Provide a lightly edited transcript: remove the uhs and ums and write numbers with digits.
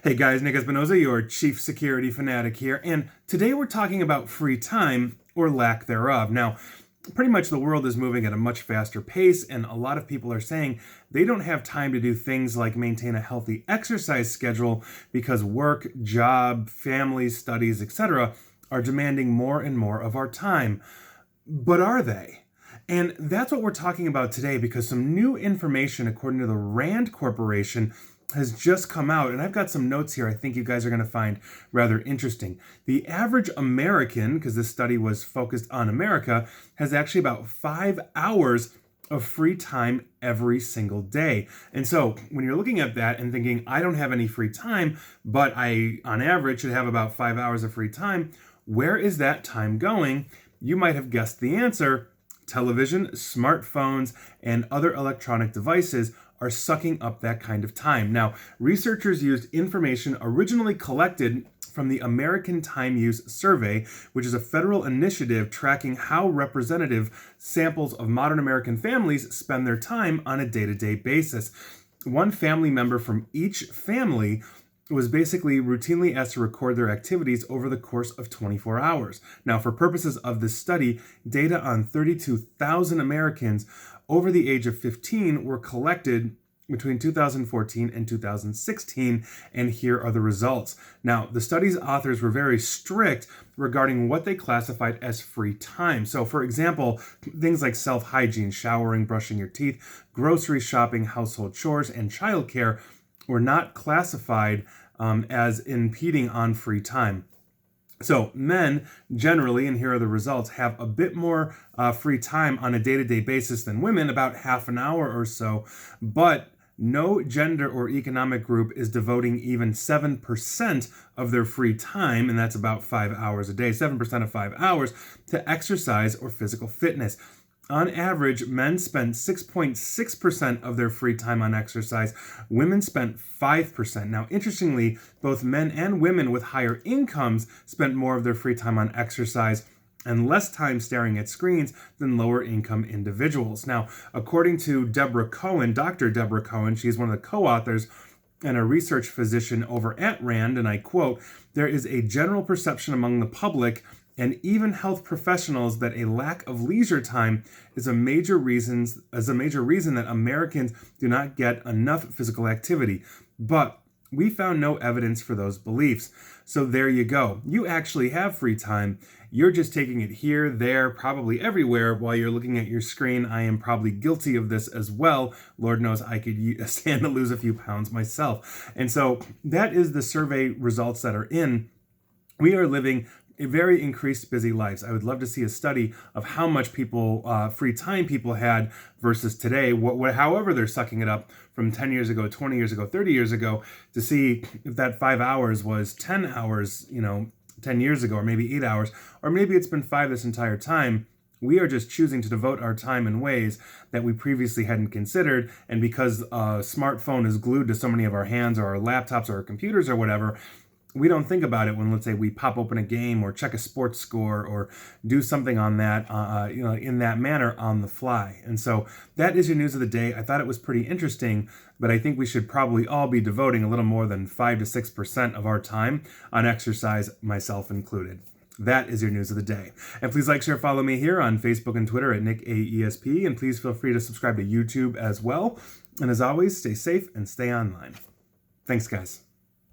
Hey guys, Nick Espinoza, your chief security fanatic here, and today we're talking about free time or lack thereof. Now, pretty much the world is moving at a much faster pace, and a lot of people are saying they don't have time to do things like maintain a healthy exercise schedule because work, job, family, studies, etc. are demanding more and more of our time. But are they? And that's what we're talking about today because some new information, according to the RAND Corporation, has just come out, and I've got some notes here I think you guys are going to find rather interesting. The average American, because this study was focused on America, has actually about 5 hours of free time every single day. And so when you're looking at that and thinking, I don't have any free time, but I, on average, should have about 5 hours of free time, where is that time going? You might have guessed the answer. Television, smartphones, and other electronic devices are sucking up that kind of time. Now, researchers used information originally collected from the American Time Use Survey, which is a federal initiative tracking how representative samples of modern American families spend their time on a day-to-day basis. One family member from each family was basically routinely asked to record their activities over the course of 24 hours. Now, for purposes of this study, data on 32,000 Americans over the age of 15 were collected between 2014 and 2016, and here are the results. Now, the study's authors were very strict regarding what they classified as free time. So, for example, things like self-hygiene, showering, brushing your teeth, grocery shopping, household chores, and childcare were not classified as impeding on free time. So men generally, and here are the results, have a bit more free time on a day-to-day basis than women, about half an hour or so, but no gender or economic group is devoting even 7% of their free time, and that's about 5 hours a day, 7% of 5 hours, to exercise or physical fitness. On average, men spent 6.6% of their free time on exercise. Women spent 5%. Now, interestingly, both men and women with higher incomes spent more of their free time on exercise and less time staring at screens than lower income individuals. Now, according to Deborah Cohen, Dr. Deborah Cohen, she's one of the co-authors and a research physician over at RAND, and I quote, "There is a general perception among the public and even health professionals that a lack of leisure time is a major reason that Americans do not get enough physical activity. But we found no evidence for those beliefs." So there you go. You actually have free time. You're just taking it here, there, probably everywhere while you're looking at your screen. I am probably guilty of this as well. Lord knows I could stand to lose a few pounds myself. And so that is the survey results that are in. We are living a very increased busy lives. I would love to see a study of how much free time people had versus today, however they're sucking it up from 10 years ago, 20 years ago, 30 years ago, to see if that 5 hours was 10 hours, 10 years ago, or maybe 8 hours, or maybe it's been 5 this entire time. We are just choosing to devote our time in ways that we previously hadn't considered, and because a smartphone is glued to so many of our hands or our laptops or our computers or whatever, we don't think about it when, let's say, we pop open a game or check a sports score or do something on that, in that manner on the fly. And so that is your news of the day. I thought it was pretty interesting, but I think we should probably all be devoting a little more than 5 to 6% of our time on exercise, myself included. That is your news of the day. And please like, share, follow me here on Facebook and Twitter at NickAESP. And please feel free to subscribe to YouTube as well. And as always, stay safe and stay online. Thanks, guys.